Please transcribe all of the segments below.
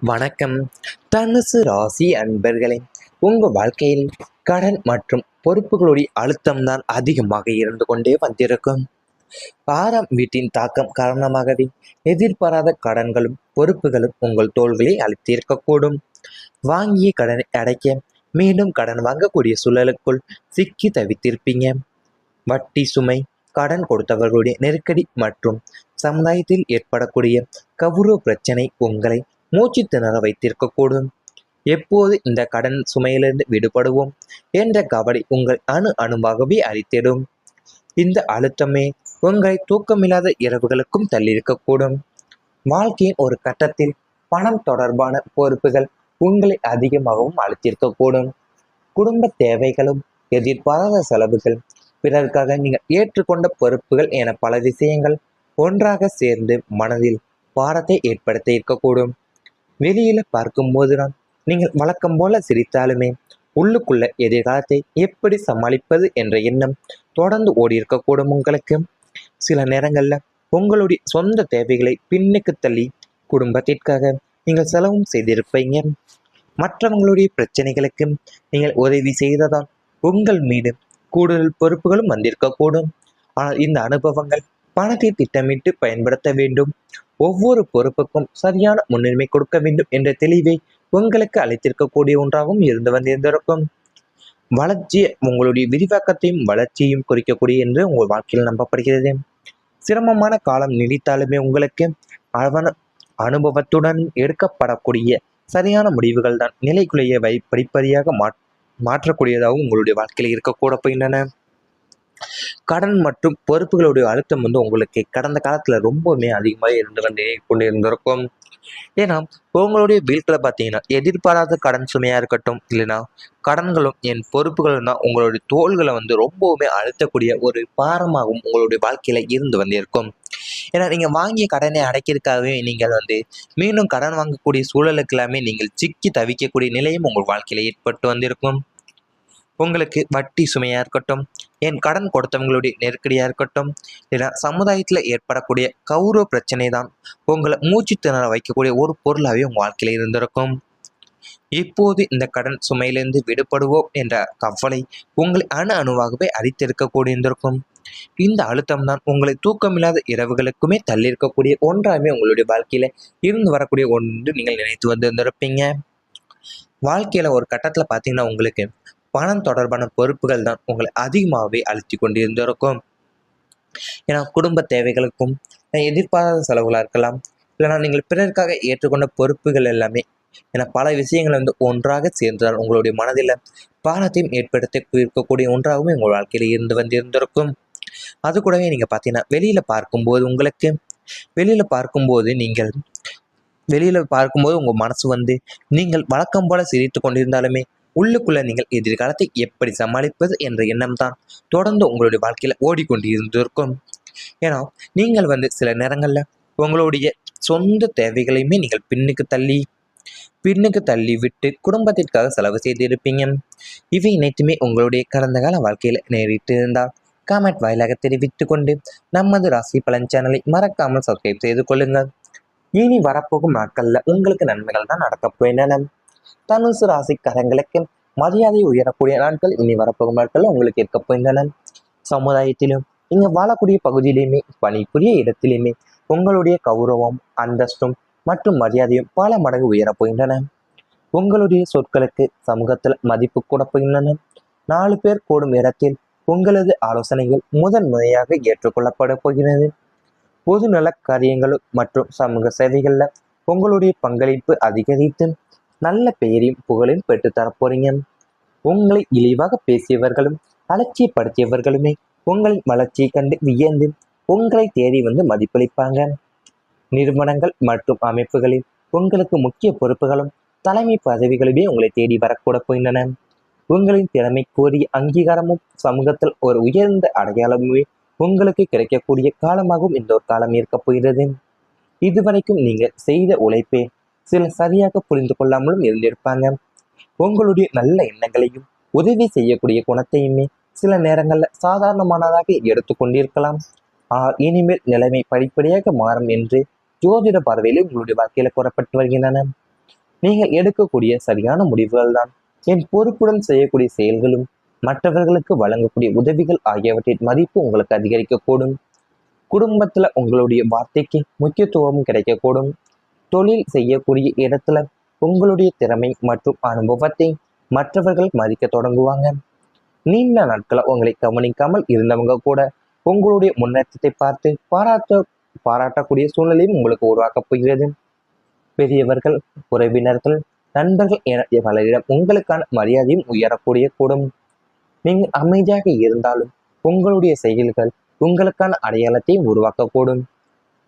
வணக்கம். தனுசு ராசி அன்பர்களே, உங்க வாழ்க்கையில் கடன் மற்றும் பொறுப்புகளுடைய அழுத்தம்தான் அதிகமாக இருந்து கொண்டே வந்திருக்கும். 6ஆம் வீட்டின் தாக்கம் காரணமாகவே எதிர்பாராத கடன்களும் பொறுப்புகளும் உங்கள் தோள்களை அழுத்தியிருக்கக்கூடும். வாங்கிய கடனை அடைக்க மீண்டும் கடன் வாங்கக்கூடிய சூழலுக்குள் சிக்கி தவித்திருப்பீங்க. வட்டி சுமை, கடன் கொடுத்தவர்களுடைய நெருக்கடி மற்றும் சமுதாயத்தில் ஏற்படக்கூடிய கௌரவ பிரச்சனை உங்களை மூச்சு திணற வைத்திருக்கக்கூடும். எப்போது இந்த கடன் சுமையிலிருந்து விடுபடுவோம் என்ற கவலை உங்கள் அணுவாகவே அளித்திடும். இந்த அழுத்தமே உங்களை தூக்கமில்லாத இரவுகளுக்கும் தள்ளியிருக்கக்கூடும். வாழ்க்கையின் ஒரு கட்டத்தில் பணம் தொடர்பான பொறுப்புகள் உங்களை அதிகமாகவும் அழுத்தியிருக்கக்கூடும். குடும்ப தேவைகளும் எதிர்பாராத செலவுகள், பிறருக்காக நீங்கள் ஏற்றுக்கொண்ட பொறுப்புகள் என பல விஷயங்கள் ஒன்றாக சேர்ந்து மனதில் பாரத்தை ஏற்படுத்த இருக்கக்கூடும். வெளியில பார்க்கும்போதுதான் நீங்கள் வழக்கம் போல சிரித்தாலுமே உள்ளுக்குள்ள எதிர்காலத்தை எப்படி சமாளிப்பது என்ற எண்ணம் தொடர்ந்து ஓடி இருக்கக்கூடும். உங்களுக்கு சில நேரங்கள்ல உங்களுடைய சொந்த தேவைகளை பின்னுக்கு தள்ளி குடும்பத்திற்காக நீங்கள் செலவும் செய்திருப்பீங்க. மற்றவங்களுடைய பிரச்சனைகளுக்கு நீங்கள் உதவி செய்ததால் உங்கள் மீது கூடுதல் பொறுப்புகளும் வந்திருக்கக்கூடும். ஆனால் இந்த அனுபவங்கள் பணத்தை திட்டமிட்டு பயன்படுத்த வேண்டும், ஒவ்வொரு பொறுப்புக்கும் சரியான முன்னுரிமை கொடுக்க வேண்டும் என்ற தெளிவை உங்களுக்கு அளித்திருக்கக்கூடிய ஒன்றாகவும் இருந்து வந்திருந்திருக்கும். வளர்ச்சி உங்களுடைய விரிவாக்கத்தையும் வளர்ச்சியையும் குறிக்கக்கூடிய என்று உங்கள் வாழ்க்கையில் நம்பப்படுகிறது. சிரமமான காலம் நீடித்தாலுமே உங்களுக்கு அனுபவத்துடன் எடுக்கப்படக்கூடிய சரியான முடிவுகள் தான் நிலைக்குள்ளேயே படிப்படியாக மாற்றக்கூடியதாகவும் உங்களுடைய வாழ்க்கையில் இருக்கக்கூட போகின்றன. கடன் மற்றும் பொறுப்புகளுடைய அழுத்தம் உங்களுக்கு கடந்த காலத்துல ரொம்பவுமே அதிகமாக இருந்து கொண்டிருந்திருக்கும். ஏன்னா உங்களுடைய வீட்டில் பார்த்தீங்கன்னா எதிர்பாராத கடன் சுமையா இருக்கட்டும், இல்லைன்னா கடன்களும் என் பொறுப்புகளும் தான் உங்களுடைய தோள்களை ரொம்பவுமே அழுத்தக்கூடிய ஒரு பாரமாகவும் உங்களுடைய வாழ்க்கையில இருந்து வந்திருக்கும். ஏன்னா நீங்க வாங்கிய கடனை அடைக்கிறதுக்காகவே நீங்கள் மீண்டும் கடன் வாங்கக்கூடிய சூழலுக்கு எல்லாமே நீங்கள் சிக்கி தவிக்கக்கூடிய நிலையும் உங்கள் வாழ்க்கையில ஏற்பட்டு வந்திருக்கும். உங்களுக்கு வட்டி சுமையா இருக்கட்டும், என் கடன் கொடுத்தவங்களுடைய நெருக்கடியா இருக்கட்டும், இல்லைன்னா சமுதாயத்துல ஏற்படக்கூடிய கௌரவ பிரச்சனை தான் உங்களை மூச்சு திணற வைக்கக்கூடிய ஒரு பொருளாகவே உங்க வாழ்க்கையில இருந்திருக்கும். இப்போது இந்த கடன் சுமையிலிருந்து விடுபடுவோம் என்ற கவலை உங்களை அணுவாகவே அடித்திருக்கக்கூடியிருந்திருக்கும். இந்த அழுத்தம் தான் உங்களை தூக்கமில்லாத இரவுகளுக்குமே தள்ளியிருக்கக்கூடிய ஒன்றாமே உங்களுடைய வாழ்க்கையில இருந்து வரக்கூடிய ஒன்று நீங்கள் நினைத்து வந்திருந்திருப்பீங்க. வாழ்க்கையில ஒரு கட்டத்துல பாத்தீங்கன்னா உங்களுக்கு பணம் தொடர்பான பொறுப்புகள் தான் உங்களை அதிகமாகவே அழுத்தி கொண்டிருந்திருக்கும். ஏன்னா குடும்ப தேவைகளுக்கும் எதிர்பாராத செலவுகளாக இருக்கலாம், இல்லைனா நீங்கள் பிறருக்காக ஏற்றுக்கொண்ட பொறுப்புகள் எல்லாமே ஏன்னா பல விஷயங்கள் ஒன்றாக சேர்ந்தால் உங்களுடைய மனதில் பாலத்தையும் ஏற்படுத்தி இருக்கக்கூடிய ஒன்றாகவே உங்கள் வாழ்க்கையில் இருந்து வந்திருந்திருக்கும். அது கூடவே நீங்கள் பார்த்தீங்கன்னா வெளியில் பார்க்கும்போது உங்கள் மனசு நீங்கள் வழக்கம் போல சிரித்து கொண்டிருந்தாலுமே உள்ளுக்குள்ள நீங்கள் எதிர்காலத்தை எப்படி சமாளிப்பது என்ற எண்ணம் தான் தொடர்ந்து உங்களுடைய வாழ்க்கையில ஓடிக்கொண்டு இருந்திருக்கும். ஏன்னா நீங்கள் சில நேரங்கள்ல உங்களுடைய சொந்த தேவைகளையுமே நீங்கள் பின்னுக்கு தள்ளி விட்டு குடும்பத்திற்காக செலவு செய்திருப்பீங்க. இவை அனைத்துமே உங்களுடைய கடந்த கால வாழ்க்கையில நேரிட்டு இருந்தால் காமெண்ட் வாயிலாக தெரிவித்துக் கொண்டு நமது ராசி பலன் சேனலை மறக்காமல் சப்ஸ்கிரைப் செய்து கொள்ளுங்கள். இனி வரப்போகும் நாட்கள்ல உங்களுக்கு நன்மைகள் தான் நடக்கப் போகின்றன. தனுசு ராசிக்காரங்களுக்கு மரியாதை உயரக்கூடிய நாட்கள் இனி வரப்போகும் நாட்கள் உங்களுக்கு இருக்க போகின்றன. சமுதாயத்திலும் இங்க வாழக்கூடிய பகுதியிலுமே பணிபுரிய இடத்திலுமே உங்களுடைய கௌரவம், அந்தஸ்தும் மற்றும் மரியாதையும் பல மடங்கு உயரப் போகின்றன. உங்களுடைய சொற்களுக்கு சமூகத்தில் மதிப்பு கூட போகின்றன. 4 பேர் கூடும் இடத்தில் உங்களது ஆலோசனைகள் முதன் முறையாக ஏற்றுக்கொள்ளப்பட போகிறது. பொது நல காரியங்கள் மற்றும் சமூக சேவைகள்ல உங்களுடைய பங்களிப்பு அதிகரித்து நல்ல பெயரையும் புகழையும் பெற்றுத்தர போறீங்க. உங்களை இழிவாக பேசியவர்களும் அலட்சியப்படுத்தியவர்களுமே உங்களின் வளர்ச்சியை கண்டு வியந்து உங்களை தேடி மதிப்பளிப்பாங்க. நிறுவனங்கள் மற்றும் அமைப்புகளில் உங்களுக்கு முக்கிய பொறுப்புகளும் தலைமை பதவிகளுமே உங்களை தேடி வரக்கூட போகின்றன. உங்களின் திறமை கோரிய அங்கீகாரமும் சமூகத்தில் ஒரு உயர்ந்த அடையாளமுமே உங்களுக்கு கிடைக்கக்கூடிய காலமாகவும் இந்த ஒரு காலம் இருக்க போகிறது. இதுவரைக்கும் நீங்கள் செய்த உழைப்பே சிலர் சரியாக புரிந்து கொள்ளாமலும் இருந்திருப்பாங்க. உங்களுடைய நல்ல எண்ணங்களையும் உதவி செய்யக்கூடிய குணத்தையுமே சில நேரங்கள்ல சாதாரணமானதாக எடுத்துக்கொண்டிருக்கலாம். இனிமேல் நிலைமை படிப்படியாக மாறும் என்று ஜோதிட பார்வையில் உங்களுடைய வாழ்க்கையில கூறப்பட்டு வருகின்றன. நீங்கள் எடுக்கக்கூடிய சரியான முடிவுகள் தான் என் பொறுப்புடன் செய்யக்கூடிய செயல்களும் மற்றவர்களுக்கு வழங்கக்கூடிய உதவிகள் ஆகியவற்றின் மதிப்பு உங்களுக்கு அதிகரிக்கக்கூடும். குடும்பத்துல உங்களுடைய வார்த்தைக்கு முக்கியத்துவம் கிடைக்கக்கூடும். தொழில் செய்யக்கூடிய இடத்துல உங்களுடைய திறமை மற்றும் அனுபவத்தை மற்றவர்கள் மதிக்க தொடங்குவாங்க. நீண்ட நாட்களை உங்களை கவனிக்காமல் இருந்தவங்க கூட உங்களுடைய முன்னேற்றத்தை பார்த்து பாராட்டக்கூடிய சூழ்நிலையும் உங்களுக்கு உருவாக்கப் போகிறது. பெரியவர்கள், உறவினர்கள், நண்பர்கள் என பலரிடம் உங்களுக்கான மரியாதையும் உயரக்கூடிய கூடும். நீங்கள் அமைதியாக இருந்தாலும் உங்களுடைய செயல்கள் உங்களுக்கான அடையாளத்தையும் உருவாக்கக்கூடும்.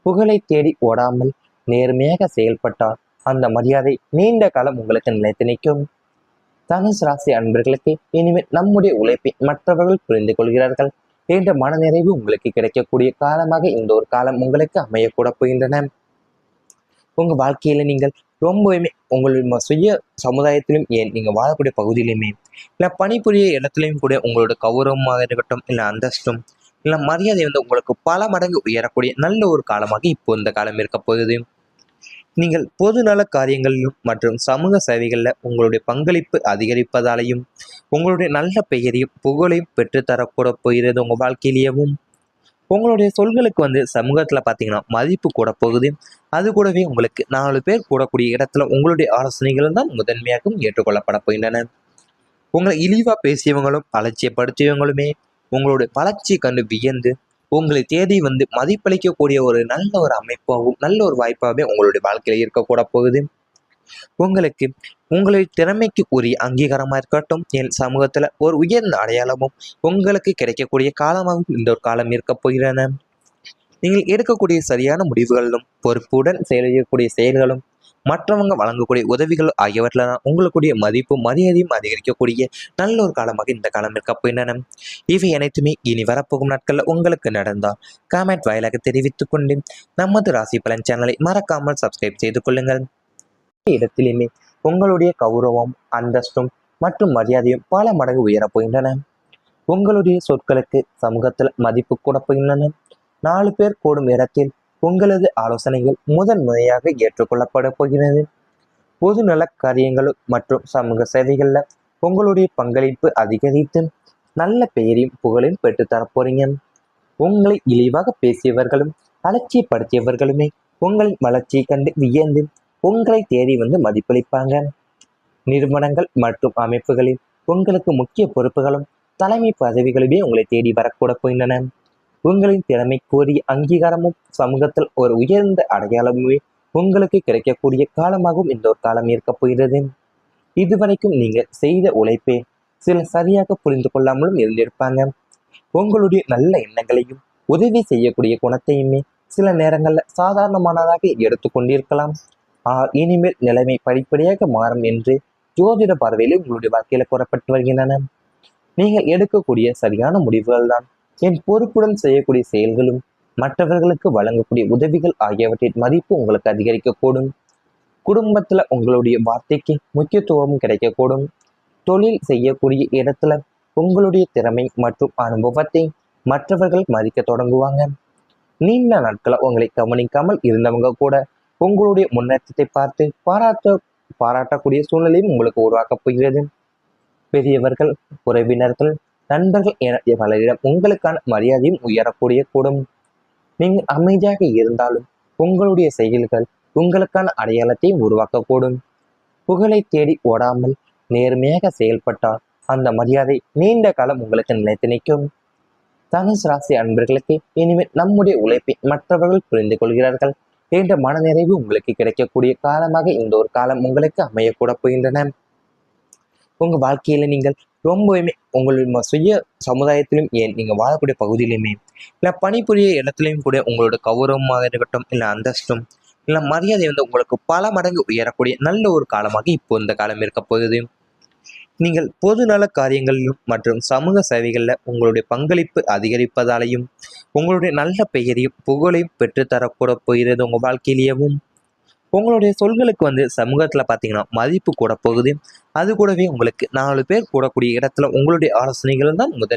புகழை தேடி ஓடாமல் நேர்மையாக செயல்பட்டால் அந்த மரியாதை நீண்ட காலம் உங்களுக்கு நிலைத்து நிற்கும். தனுசு ராசி அன்பர்களுக்கு இனிமேல் நம்முடைய உழைப்பை மற்றவர்கள் புரிந்து கொள்கிறார்கள் என்ற மனநிறைவு உங்களுக்கு கிடைக்கக்கூடிய காலமாக இந்த ஒரு காலம் உங்களுக்கு அமையக்கூட போகின்றன. உங்க வாழ்க்கையில நீங்கள் ரொம்பவுமே உங்களுடைய சுய சமுதாயத்திலும், ஏன் நீங்க வாழக்கூடிய பகுதியிலுமே இல்லை பணிபுரிய இடத்துலையும் கூட உங்களோட கௌரவமாக இருக்கட்டும், இல்லை அந்தஸ்தும் இல்லை மரியாதை உங்களுக்கு பல மடங்கு உயரக்கூடிய நல்ல ஒரு காலமாக இப்போ இந்த காலம் இருக்க போகுது. நீங்கள் பொது நல காரியங்களிலும் மற்றும் சமூக சேவைகளில் உங்களுடைய பங்களிப்பு அதிகரிப்பதாலையும் உங்களுடைய நல்ல பெயரையும் புகழையும் பெற்றுத்தரக்கூட போகிறது. உங்கள் வாழ்க்கையிலேயும் உங்களுடைய சொல்களுக்கு சமூகத்தில் பார்த்தீங்கன்னா மதிப்பு கூட போகுது. அது கூடவே உங்களுக்கு 4 பேர் கூடக்கூடிய இடத்துல உங்களுடைய ஆலோசனைகள் தான் முதன்மையாகவும் ஏற்றுக்கொள்ளப்பட போகின்றன. உங்களை இழிவாக பேசியவங்களும் அலட்சியப்படுத்தியவங்களுமே உங்களுடைய வளர்ச்சியை கண்டு வியந்து உங்களை தேடி மதிப்பளிக்கக்கூடிய ஒரு நல்ல ஒரு அமைப்பாகவும் நல்ல ஒரு வாய்ப்பாகவே உங்களுடைய வாழ்க்கையில இருக்கக்கூட போகுது. உங்களுக்கு உங்களுடைய திறமைக்கு உரிய அங்கீகாரமாக இருக்கட்டும், என் சமூகத்தில் ஒரு உயர்ந்த அடையாளமும் உங்களுக்கு கிடைக்கக்கூடிய காலமாகவும் இந்த ஒரு காலம் இருக்க போகிறன. நீங்கள் எடுக்கக்கூடிய சரியான முடிவுகளிலும் பொறுப்புடன் செய்யக்கூடிய செயல்களும் மற்றவங்க வழங்கக்கூடிய உதவிகள் ஆகியவற்றில் தான் உங்களுடைய மதிப்பும் மரியாதையும் அதிகரிக்கக்கூடிய நல்ல ஒரு காலமாக இந்த காலம் இருக்க போகின்றன. இவை அனைத்துமே இனி வரப்போகும் நாட்களில் உங்களுக்கு நடந்தால் காமெண்ட் வாயிலாக தெரிவித்துக் கொண்டு நமது ராசி பலன் சேனலை மறக்காமல் சப்ஸ்கிரைப் செய்து கொள்ளுங்கள். இடத்திலுமே உங்களுடைய கௌரவம், அந்தஸ்தும் மற்றும் மரியாதையும் பல மடங்கு உயரப் போகின்றன. உங்களுடைய சொற்களுக்கு சமூகத்தில் மதிப்பு கூட போகின்றன. 4 பேர் கூடும் இடத்தில் உங்களது ஆலோசனைகள் முதன்முறையாக ஏற்றுக்கொள்ளப்பட போகிறது. பொது நல காரியங்கள் மற்றும் சமூக சேவைகளில் உங்களுடைய பங்களிப்பு அதிகரித்து நல்ல பெயரையும் புகழையும் பெற்றுத்தரப்போறீங்க. உங்களை இழிவாக பேசியவர்களும் அலட்சியப்படுத்தியவர்களுமே உங்களின் வளர்ச்சியை கண்டு வியந்து உங்களை தேடி மதிப்பளிப்பாங்க. நிறுவனங்கள் மற்றும் அமைப்புகளில் உங்களுக்கு முக்கிய பொறுப்புகளும் தலைமை பதவிகளுமே உங்களை தேடி வரக்கூட போகின்றன. உங்களின் திறமை கோரிய அங்கீகாரமும் சமூகத்தில் ஒரு உயர்ந்த அடையாளமுமே உங்களுக்கு கிடைக்கக்கூடிய காலமாகவும் இந்த ஒரு காலம் இருக்க போகிறது. இதுவரைக்கும் நீங்கள் செய்த உழைப்பே சில சரியாக புரிந்து கொள்ளாமலும் இருந்திருப்பாங்க. உங்களுடைய நல்ல எண்ணங்களையும் உதவி செய்யக்கூடிய குணத்தையுமே சில நேரங்களில் சாதாரணமானதாக எடுத்துக்கொண்டிருக்கலாம். இனிமேல் நிலைமை படிப்படியாக மாறும் என்று ஜோதிட பார்வையில் உங்களுடைய வாழ்க்கையில கூறப்பட்டு வருகின்றன. நீங்கள் எடுக்கக்கூடிய சரியான முடிவுகள் தான் என் பொறுப்புடன் செய்யக்கூடிய செயல்களும் மற்றவர்களுக்கு வழங்கக்கூடிய உதவிகள் ஆகியவற்றின் மதிப்பு உங்களுக்கு அதிகரிக்கக்கூடும். குடும்பத்துல உங்களுடைய வார்த்தைக்கு முக்கியத்துவம் கிடைக்கக்கூடும். தொழில் செய்யக்கூடிய இடத்துல உங்களுடைய திறமை மற்றும் அனுபவத்தை மற்றவர்கள் மதிக்க தொடங்குவாங்க. நீண்ட நாட்களை உங்களை கவனிக்காமல் இருந்தவங்க கூட உங்களுடைய முன்னேற்றத்தை பார்த்து பாராட்டக்கூடிய சூழ்நிலையும் உங்களுக்கு உருவாக்கப் போகிறது. பெரியவர்கள், உறவினர்கள், நண்பர்கள் என பலரிடம் உங்களுக்கான மரியாதையும் உயரக்கூடிய கூடும். நீங்கள் அமைதியாக இருந்தாலும் உங்களுடைய செயல்கள் உங்களுக்கான அடையாளத்தையும் உருவாக்கக்கூடும். புகழை தேடி ஓடாமல் நேர்மையாக செயல்பட்டால் அந்த மரியாதை நீண்ட காலம் உங்களுக்கு நிலைத்து நிற்கும். தனுசு ராசி அன்பர்களுக்கு இனிமேல் நம்முடைய உழைப்பை மற்றவர்கள் புரிந்து கொள்கிறார்கள் என்ற மனநிறைவு உங்களுக்கு கிடைக்கக்கூடிய காலமாக இந்த ஒரு காலம் உங்களுக்கு அமையக்கூட போகின்றன. உங்க வாழ்க்கையில நீங்கள் ரொம்பவுமே உங்களுடைய சுய சமுதாயத்திலும், ஏன் நீங்க வாழக்கூடிய பகுதியிலுமே இல்லை பணிபுரிய இடத்துலையும் கூட உங்களோட கௌரவமாக இருக்கட்டும், இல்லை அந்தஸ்தும் இல்லை மரியாதை உங்களுக்கு பல மடங்கு உயரக்கூடிய நல்ல ஒரு காலமாக இப்போ இந்த காலம் இருக்க போகுது. நீங்கள் பொது நல காரியங்களிலும் மற்றும் சமூக சேவைகளில் உங்களுடைய பங்களிப்பு அதிகரிப்பதாலையும் உங்களுடைய நல்ல பெயரையும் புகழையும் பெற்றுத்தரக்கூட போகிறது. உங்கள் வாழ்க்கையிலேயும் உங்களுடைய சொல்களுக்கு சமூகத்தில் பார்த்தீங்கன்னா மதிப்பு கூட போகுது. அது கூடவே உங்களுக்கு 4 பேர் கூடக்கூடிய இடத்துல உங்களுடைய ஆலோசனைகள் தான் முதன்